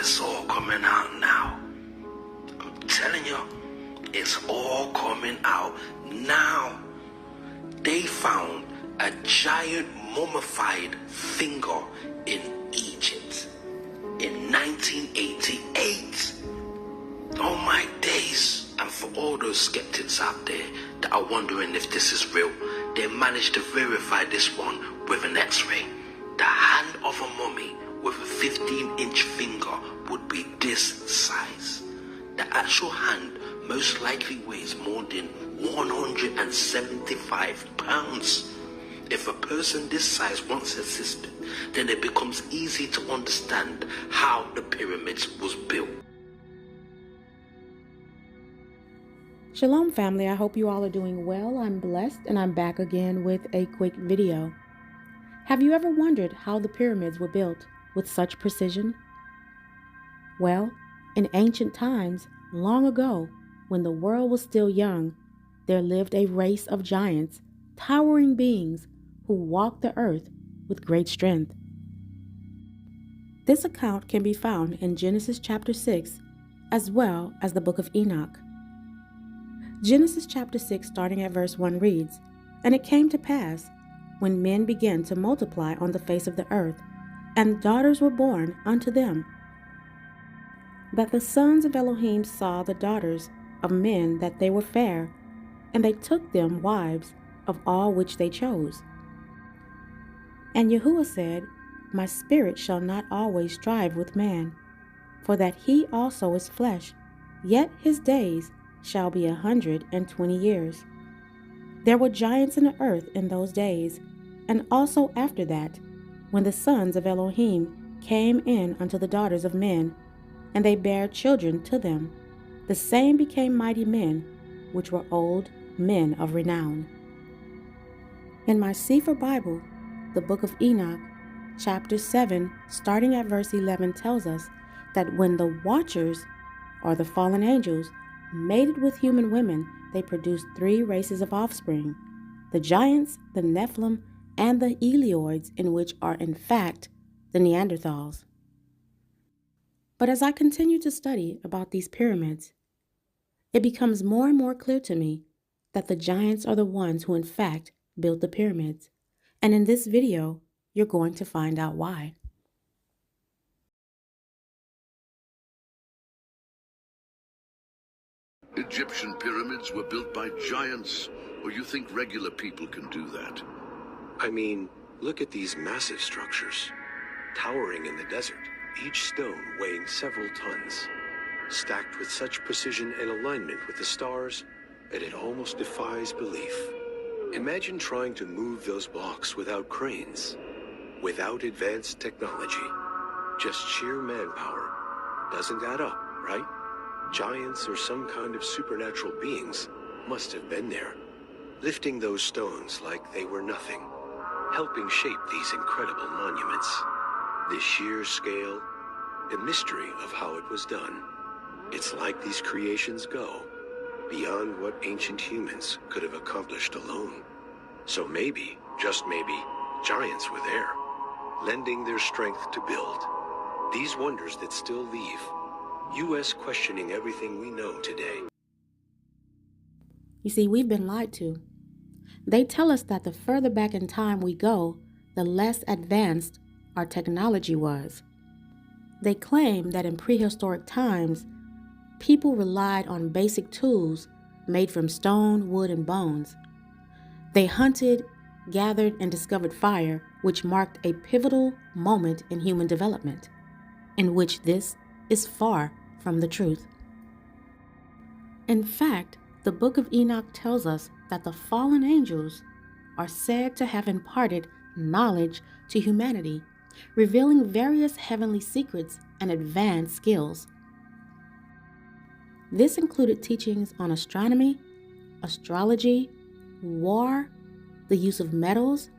it's all coming out now. I'm telling you, it's all coming out now. They found a giant mummified finger in Egypt in 1988. Oh my days. And for all those skeptics out there that are wondering if this is real, they managed to verify this one with an x-ray. The hand of a mummy with a 15-inch finger would be this size. The actual hand most likely weighs more than 175 pounds. If a person this size once existed, then it becomes easy to understand how the pyramids was built. Shalom family, I hope you all are doing well. I'm blessed and I'm back again with a quick video. Have you ever wondered how the pyramids were built with such precision? Well, in ancient times, long ago, when the world was still young, there lived a race of giants, towering beings who walked the earth with great strength. This account can be found in Genesis chapter 6, as well as the book of Enoch. Genesis chapter 6 starting at verse 1 reads, "And it came to pass, when men began to multiply on the face of the earth, and daughters were born unto them, that the sons of Elohim saw the daughters of men that they were fair, and they took them wives of all which they chose. And Yahuwah said, My spirit shall not always strive with man, for that he also is flesh, yet his days shall be 120 years. There were giants in the earth in those days, and also after that, when the sons of Elohim came in unto the daughters of men, and they bare children to them. The same became mighty men, which were old men of renown." In my Sefer Bible, the book of Enoch, chapter 7, starting at verse 11, tells us that when the Watchers, or the fallen angels, mated with human women, they produced 3 races of offspring: the giants, the Nephilim, and the Elioids, in which are in fact the Neanderthals. But as I continue to study about these pyramids, it becomes more and more clear to me that the giants are the ones who in fact built the pyramids. And in this video, you're going to find out why. Egyptian pyramids were built by giants, or you think regular people can do that? I mean, look at these massive structures, towering in the desert, each stone weighing several tons, stacked with such precision and alignment with the stars that it almost defies belief. Imagine trying to move those blocks without cranes, without advanced technology, just sheer manpower. Doesn't add up, right? Giants or some kind of supernatural beings must have been there, lifting those stones like they were nothing, helping shape these incredible monuments. The sheer scale, the mystery of how it was done. It's like these creations go beyond what ancient humans could have accomplished alone. So maybe, just maybe, giants were there, lending their strength to build. These wonders that still leave U.S. questioning everything we know today. You see, we've been lied to. They tell us that the further back in time we go, the less advanced our technology was. They claim that in prehistoric times, people relied on basic tools made from stone, wood, and bones. They hunted, gathered, and discovered fire, which marked a pivotal moment in human development, in which this is far from the truth. In fact, the book of Enoch tells us that the fallen angels are said to have imparted knowledge to humanity, revealing various heavenly secrets and advanced skills. This included teachings on astronomy, astrology, war, the use of metals,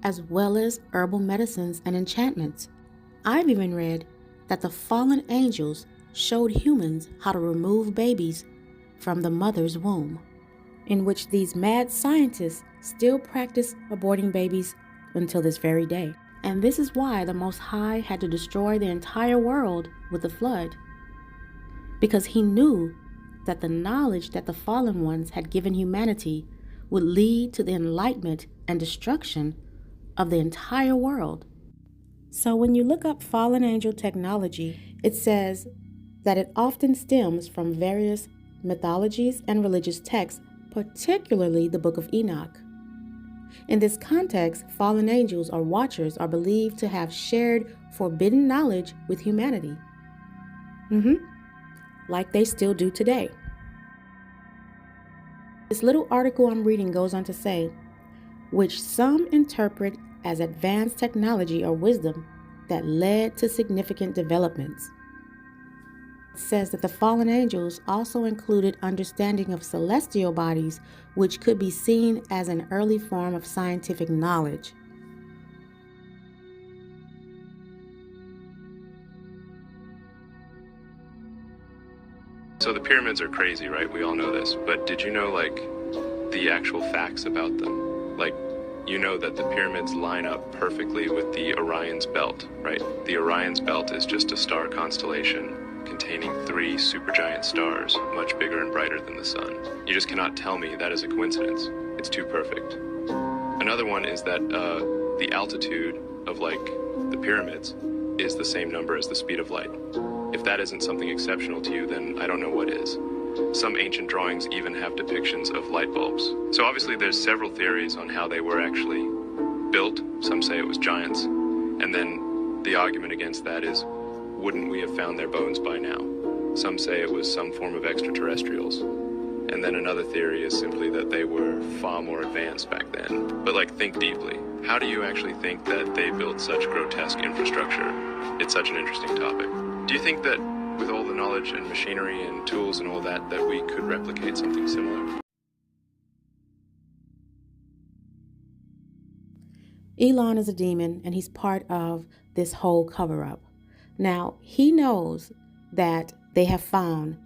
as well as herbal medicines and enchantments. I've even read that the fallen angels showed humans how to remove babies from the mother's womb, in which these mad scientists still practice aborting babies until this very day. And this is why the Most High had to destroy the entire world with the flood. Because he knew that the knowledge that the fallen ones had given humanity would lead to the enlightenment and destruction of the entire world. So when you look up fallen angel technology, it says that it often stems from various mythologies and religious texts, particularly the Book of Enoch. In this context, fallen angels or watchers are believed to have shared forbidden knowledge with humanity. Like they still do today. This little article I'm reading goes on to say, which some interpret as advanced technology or wisdom that led to significant developments. It says that the fallen angels also included understanding of celestial bodies, which could be seen as an early form of scientific knowledge. So the pyramids are crazy, right? We all know this. But did you know, like, the actual facts about them? Like, you know that the pyramids line up perfectly with the Orion's belt, right? The Orion's belt is just a star constellation containing 3 supergiant stars, much bigger and brighter than the sun. You just cannot tell me that is a coincidence. It's too perfect. Another one is that the altitude of, like, the pyramids is the same number as the speed of light. If that isn't something exceptional to you, then I don't know what is. Some ancient drawings even have depictions of light bulbs. So obviously there's several theories on how they were actually built. Some say it was giants. And then the argument against that is, wouldn't we have found their bones by now? Some say it was some form of extraterrestrials. And then another theory is simply that they were far more advanced back then. But, like, think deeply. How do you actually think that they built such grotesque infrastructure? It's such an interesting topic. Do you think that with all the knowledge and machinery and tools and all that, that we could replicate something similar? Elon is a demon, and he's part of this whole cover-up. Now, he knows that they have found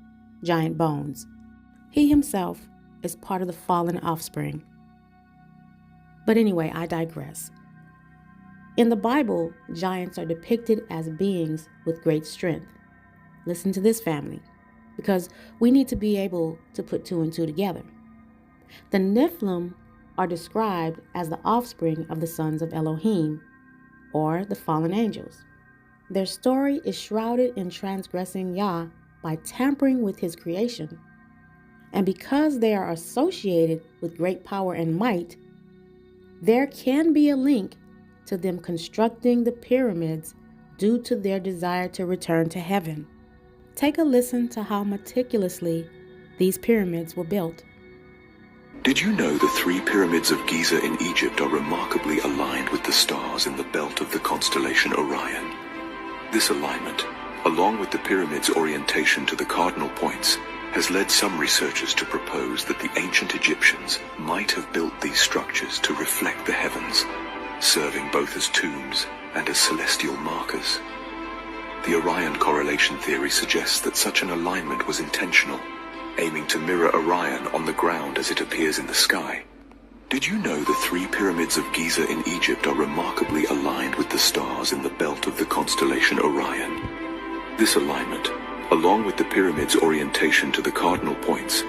giant bones. He himself is part of the fallen offspring. But anyway, I digress. In the Bible, giants are depicted as beings with great strength. Listen to this, family, because we need to be able to put 2 and 2 together. The Nephilim are described as the offspring of the sons of Elohim, or the fallen angels. Their story is shrouded in transgressing Yah by tampering with his creation. And because they are associated with great power and might, there can be a link to them constructing the pyramids due to their desire to return to heaven. Take a listen to how meticulously these pyramids were built. Did you know the 3 pyramids of Giza in Egypt are remarkably aligned with the stars in the belt of the constellation Orion? This alignment, along with the pyramid's orientation to the cardinal points, has led some researchers to propose that the ancient Egyptians might have built these structures to reflect the heavens, serving both as tombs and as celestial markers. The Orion correlation theory suggests that such an alignment was intentional, aiming to mirror Orion on the ground as it appears in the sky. Did you know the 3 pyramids of Giza in Egypt are remarkably aligned with the stars in the belt of the constellation Orion? This alignment, along with the pyramid's orientation to the cardinal points,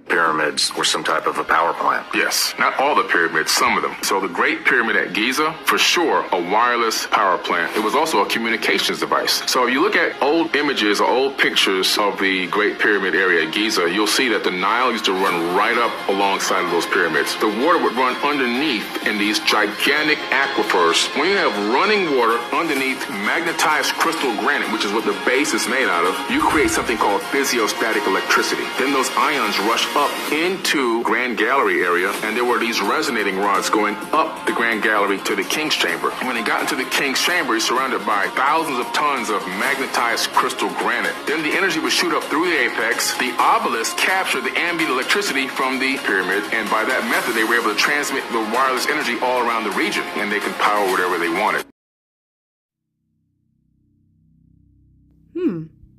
pyramids were some type of a power plant. Yes, not all the pyramids, some of them. So the Great Pyramid at Giza, for sure, a wireless power plant. It was also a communications device. So if you look at old images or old pictures of the Great Pyramid area at Giza, you'll see that the Nile used to run right up alongside of those pyramids. The water would run underneath in these gigantic aquifers. When you have running water underneath magnetized crystal granite, which is what the base is made out of, you create something called physiostatic electricity. Then those ions rush up into Grand Gallery area, and there were these resonating rods going up the Grand Gallery to the King's Chamber. And when they got into the King's Chamber, he's surrounded by thousands of tons of magnetized crystal granite. Then the energy would shoot up through the apex. The obelisk captured the ambient electricity from the pyramid, and by that method, they were able to transmit the wireless energy all around the region, and they could power whatever they wanted.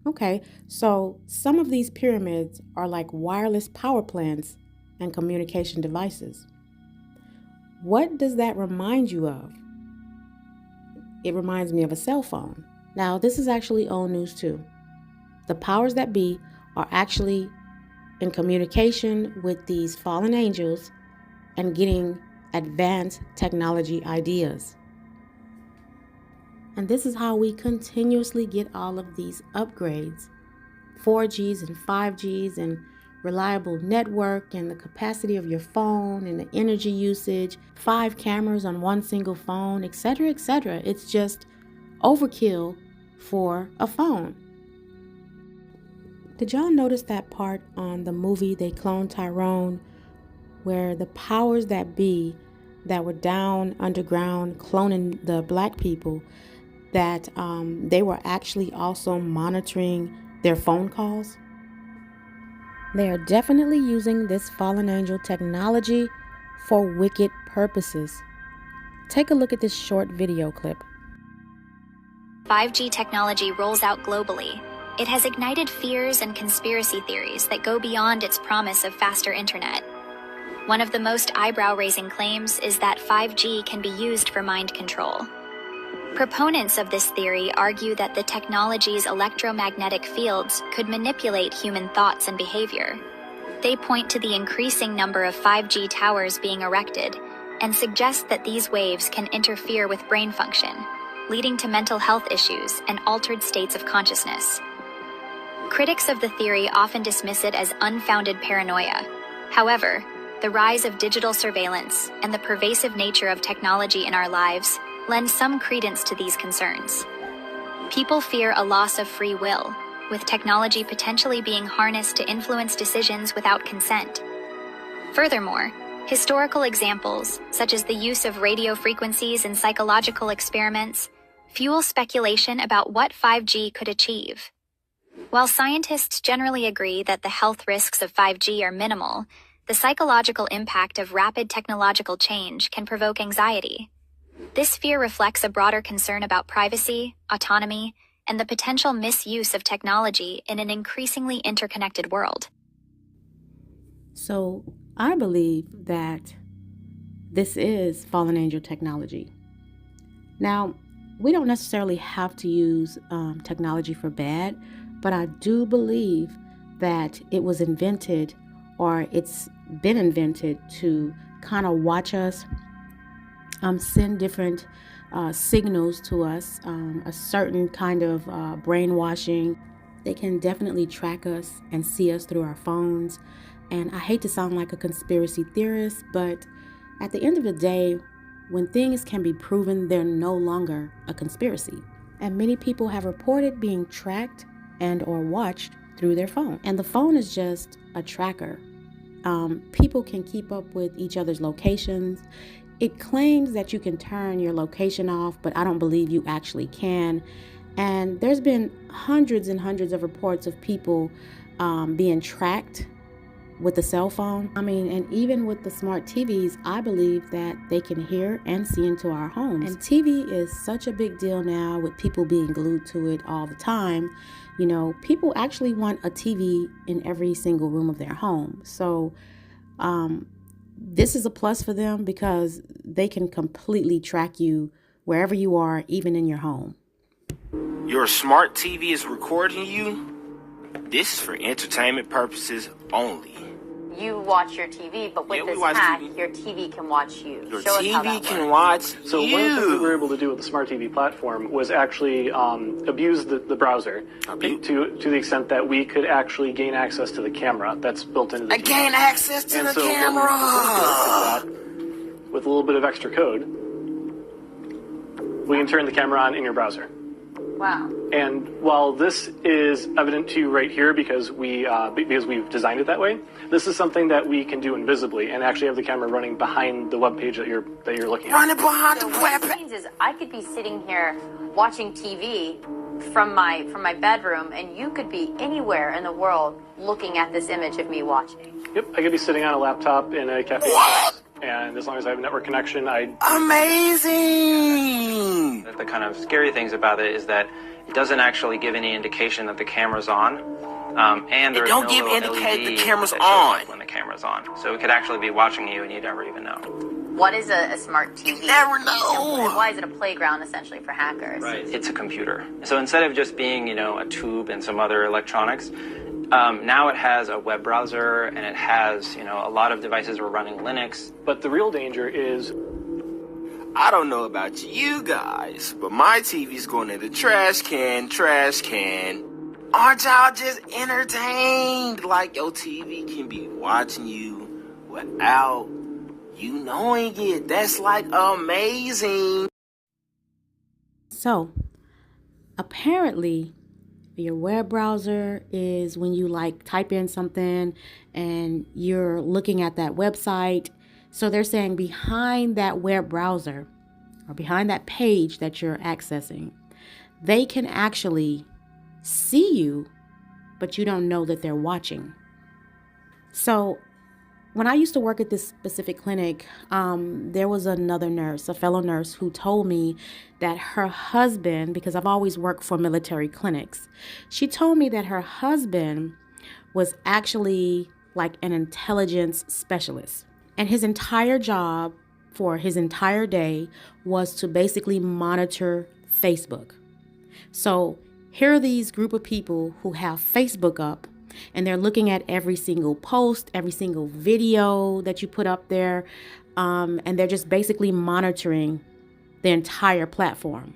Okay, so some of these pyramids are like wireless power plants and communication devices. What does that remind you of? it reminds me of a cell phone. Now, this is actually old news too. The powers that be are actually in communication with these fallen angels and getting advanced technology ideas. And this is how we continuously get all of these upgrades. 4Gs and 5Gs and reliable network and the capacity of your phone and the energy usage, 5 cameras on one single phone, etc., etc. It's just overkill for a phone. Did y'all notice that part on the movie They Cloned Tyrone, where the powers that be that were down underground cloning the black people, that they were actually also monitoring their phone calls? They are definitely using this fallen angel technology for wicked purposes. Take a look at this short video clip. 5G technology rolls out globally. It has ignited fears and conspiracy theories that go beyond its promise of faster internet. One of the most eyebrow-raising claims is that 5G can be used for mind control. Proponents of this theory argue that the technology's electromagnetic fields could manipulate human thoughts and behavior. They point to the increasing number of 5G towers being erected and suggest that these waves can interfere with brain function, leading to mental health issues and altered states of consciousness. Critics of the theory often dismiss it as unfounded paranoia. However, the rise of digital surveillance and the pervasive nature of technology in our lives lend some credence to these concerns. People fear a loss of free will, with technology potentially being harnessed to influence decisions without consent. Furthermore, historical examples, such as the use of radio frequencies in psychological experiments, fuel speculation about what 5G could achieve. While scientists generally agree that the health risks of 5G are minimal, the psychological impact of rapid technological change can provoke anxiety. This fear reflects a broader concern about privacy, autonomy, and the potential misuse of technology in an increasingly interconnected world. So I believe that this is fallen angel technology. Now, we don't necessarily have to use technology for bad, but I do believe that it was invented, or it's been invented, to kind of watch us, send different signals to us, a certain kind of brainwashing. They can definitely track us and see us through our phones. And I hate to sound like a conspiracy theorist, but at the end of the day, when things can be proven, they're no longer a conspiracy. And many people have reported being tracked and or watched through their phone. And the phone is just a tracker. People can keep up with each other's locations. It claims that you can turn your location off, but I don't believe you actually can. And there's been hundreds and hundreds of reports of people being tracked with a cell phone. And even with the smart TVs, I believe that they can hear and see into our homes. And TV is such a big deal now, with people being glued to it all the time. You know, people actually want a TV in every single room of their home. So this is a plus for them, because they can completely track you wherever you are, even in your home. Your smart TV is recording you? This is for entertainment purposes only. You watch your TV, but with this hack, your TV can watch you. Your Show us how TV that can works. watch So you. one of the things that we were able to do with the Smart TV platform was actually abuse the browser to the extent that we could actually gain access to the camera that's built into the TV. Gain access to And the so camera. with a little bit of extra code, we can turn the camera on in your browser. Wow. And while this is evident to you right here because we've designed it that way, this is something that we can do invisibly and actually have the camera running behind the web page that you're looking at. Running behind the web page. What it means is I could be sitting here watching TV from my bedroom, and you could be anywhere in the world looking at this image of me watching. Yep, I could be sitting on a laptop in a cafe. What? And as long as I have a network connection, Amazing! The kind of scary things about it is that it doesn't actually give any indication that the camera's on. And there's don't no give little indicate LED the camera's that shows on. up when the camera's on. So it could actually be watching you and you never even know. What is a smart TV? You never know. And why is it a playground, essentially, for hackers? Right. It's a computer. So instead of just being, a tube and some other electronics, now it has a web browser and it has, a lot of devices are running Linux. But the real danger is, I don't know about you guys, but my TV's going in the trash can. Aren't y'all just entertained? Like your TV can be watching you without you knowing it. That's like amazing. So, apparently, your web browser is when you type in something and you're looking at that website. So they're saying behind that web browser or behind that page that you're accessing, they can actually see you, but you don't know that they're watching. So when I used to work at this specific clinic, there was another nurse, a fellow nurse, who told me that her husband, because I've always worked for military clinics, she told me that her husband was actually like an intelligence specialist. And his entire job for his entire day was to basically monitor Facebook. So here are these group of people who have Facebook up, and they're looking at every single post, every single video that you put up there, and they're just basically monitoring the entire platform.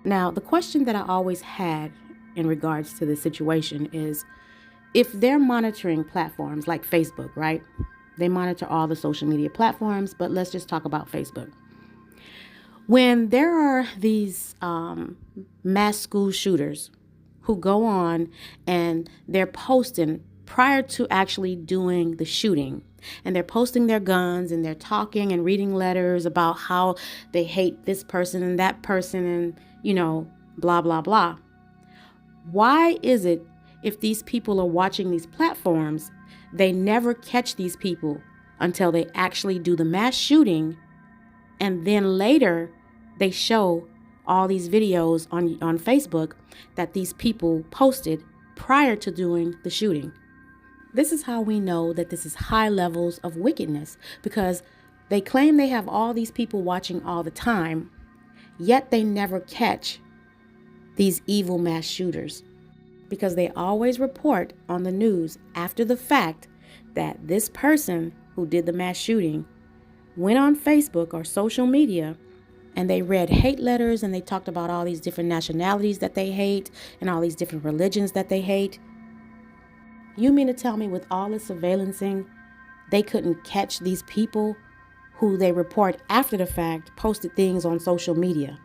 Now, the question that I always had in regards to this situation is, if they're monitoring platforms like Facebook, right? They monitor all the social media platforms, but let's just talk about Facebook. When there are these mass school shooters who go on and they're posting prior to actually doing the shooting, and they're posting their guns and they're talking and reading letters about how they hate this person and that person and, blah, blah, blah. Why is it if these people are watching these platforms, they never catch these people until they actually do the mass shooting, and then later they show all these videos on Facebook that these people posted prior to doing the shooting? This is how we know that this is high levels of wickedness, because they claim they have all these people watching all the time, yet they never catch these evil mass shooters, because they always report on the news after the fact that this person who did the mass shooting went on Facebook or social media and they read hate letters and they talked about all these different nationalities that they hate and all these different religions that they hate. You mean to tell me with all this surveillancing, they couldn't catch these people who they report after the fact posted things on social media?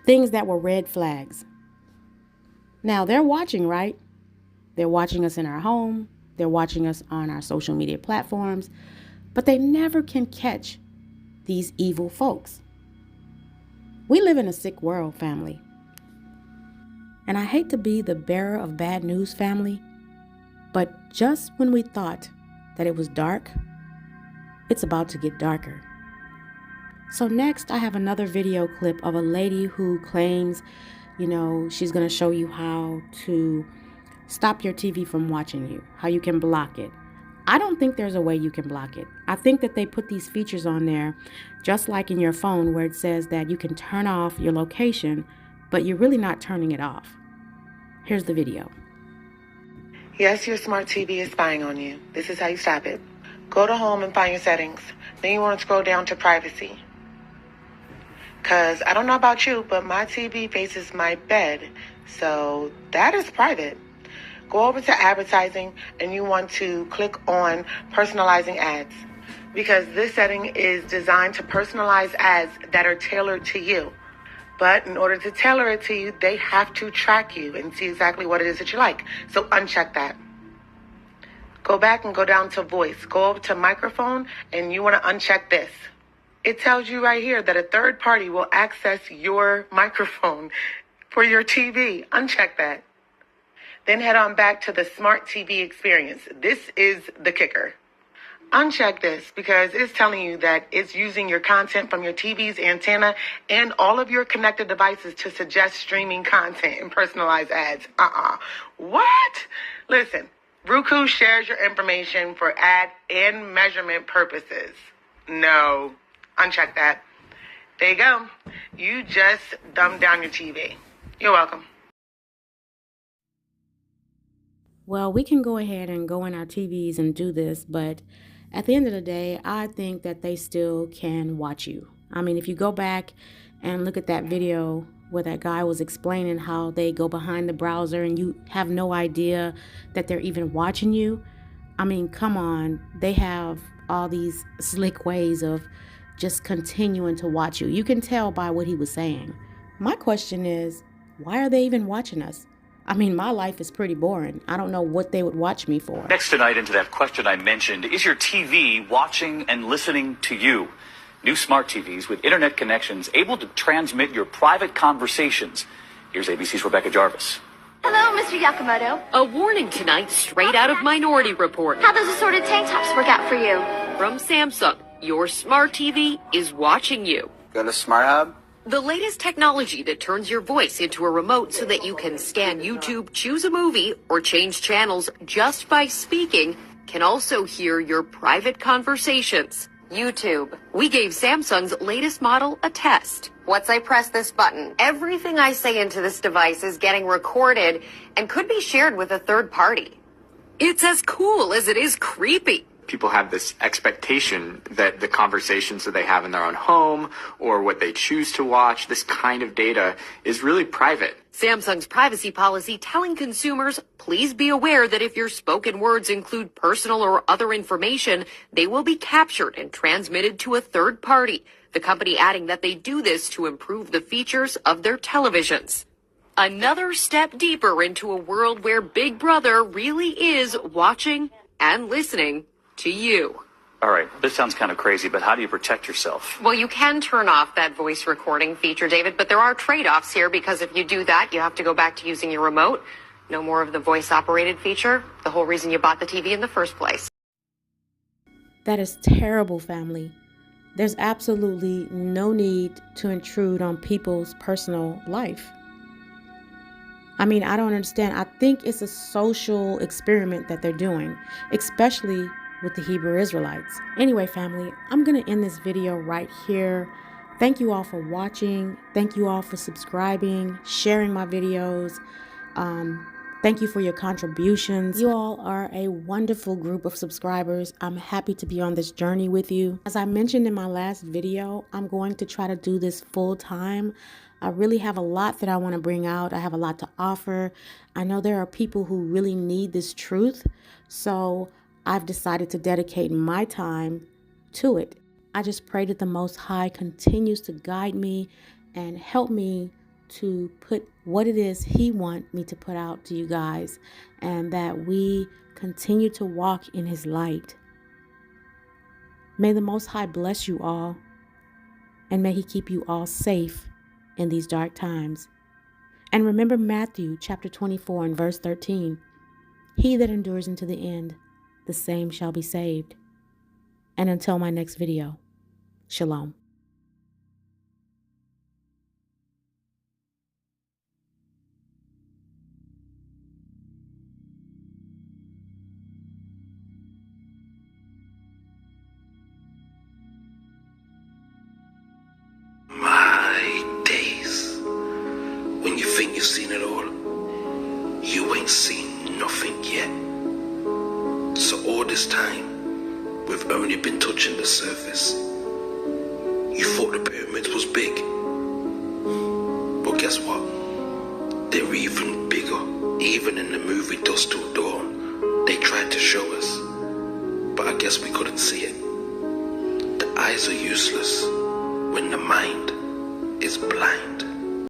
Things that were red flags. Now, they're watching, right? They're watching us in our home. They're watching us on our social media platforms. But they never can catch these evil folks. We live in a sick world, family. And I hate to be the bearer of bad news, family, but just when we thought that it was dark, it's about to get darker. So next, I have another video clip of a lady who claims, she's going to show you how to stop your TV from watching you, how you can block it. I don't think there's a way you can block it. I think that they put these features on there, just like in your phone, where it says that you can turn off your location, but you're really not turning it off. Here's the video. Yes, your smart TV is spying on you. This is how you stop it. Go to home and find your settings. Then you want to scroll down to privacy. Because I don't know about you, but my TV faces my bed. So that is private. Go over to advertising and you want to click on personalizing ads. Because this setting is designed to personalize ads that are tailored to you. But in order to tailor it to you, they have to track you and see exactly what it is that you like. So uncheck that. Go back and go down to voice. Go over to microphone and you want to uncheck this. It tells you right here that a third party will access your microphone for your TV. Uncheck that. Then head on back to the smart TV experience. This is the kicker. Uncheck this because it's telling you that it's using your content from your TV's antenna and all of your connected devices to suggest streaming content and personalized ads. What? Listen, Roku shares your information for ad and measurement purposes. No, uncheck that. There you go. You just dumbed down your TV. You're welcome. Well, we can go ahead and go in our TVs and do this, but at the end of the day, I think that they still can watch you. I mean, if you go back and look at that video where that guy was explaining how they go behind the browser and you have no idea that they're even watching you. I mean, come on. They have all these slick ways of just continuing to watch you. You can tell by what he was saying. My question is, why are they even watching us? I mean, my life is pretty boring. I don't know what they would watch me for. Next tonight, into that question I mentioned, is your TV watching and listening to you? New smart TVs with internet connections able to transmit your private conversations. Here's ABC's Rebecca Jarvis. Hello, Mr. Yakamoto. A warning tonight, straight out of Minority Report. How those assorted tank tops work out for you? From Samsung, your smart TV is watching you. Got a smart hub? The latest technology that turns your voice into a remote so that you can scan YouTube, choose a movie, or change channels just by speaking can also hear your private conversations. YouTube. We gave Samsung's latest model a test. Once I press this button, everything I say into this device is getting recorded and could be shared with a third party. It's as cool as it is creepy. People have this expectation that the conversations that they have in their own home or what they choose to watch, this kind of data is really private. Samsung's privacy policy telling consumers, please be aware that if your spoken words include personal or other information, they will be captured and transmitted to a third party. The company adding that they do this to improve the features of their televisions. Another step deeper into a world where Big Brother really is watching and listening to you. All right, this sounds kind of crazy, but how do you protect yourself? Well, you can turn off that voice recording feature, David, but there are trade-offs here because if you do that, you have to go back to using your remote. No more of the voice-operated feature, the whole reason you bought the TV in the first place. That is terrible, family. There's absolutely no need to intrude on people's personal life. I mean, I don't understand. I think it's a social experiment that they're doing, especially with the Hebrew Israelites. Anyway, family, I'm going to end this video right here. Thank you all for watching. Thank you all for subscribing, sharing my videos. Thank you for your contributions. You all are a wonderful group of subscribers. I'm happy to be on this journey with you. As I mentioned in my last video, I'm going to try to do this full time. I really have a lot that I want to bring out. I have a lot to offer. I know there are people who really need this truth. So I've decided to dedicate my time to it. I just pray that the Most High continues to guide me and help me to put what it is He wants me to put out to you guys, and that we continue to walk in His light. May the Most High bless you all, and may He keep you all safe in these dark times. And remember Matthew chapter 24 and verse 13. He that endures unto the end, the same shall be saved. And until my next video, shalom. My days. When you think you've seen it all, you ain't seen nothing yet. So all this time, we've only been touching the surface. You thought the pyramids was big. But guess what? They're even bigger. Even in the movie Dusk Till Dawn, they tried to show us. But I guess we couldn't see it. The eyes are useless when the mind is blind.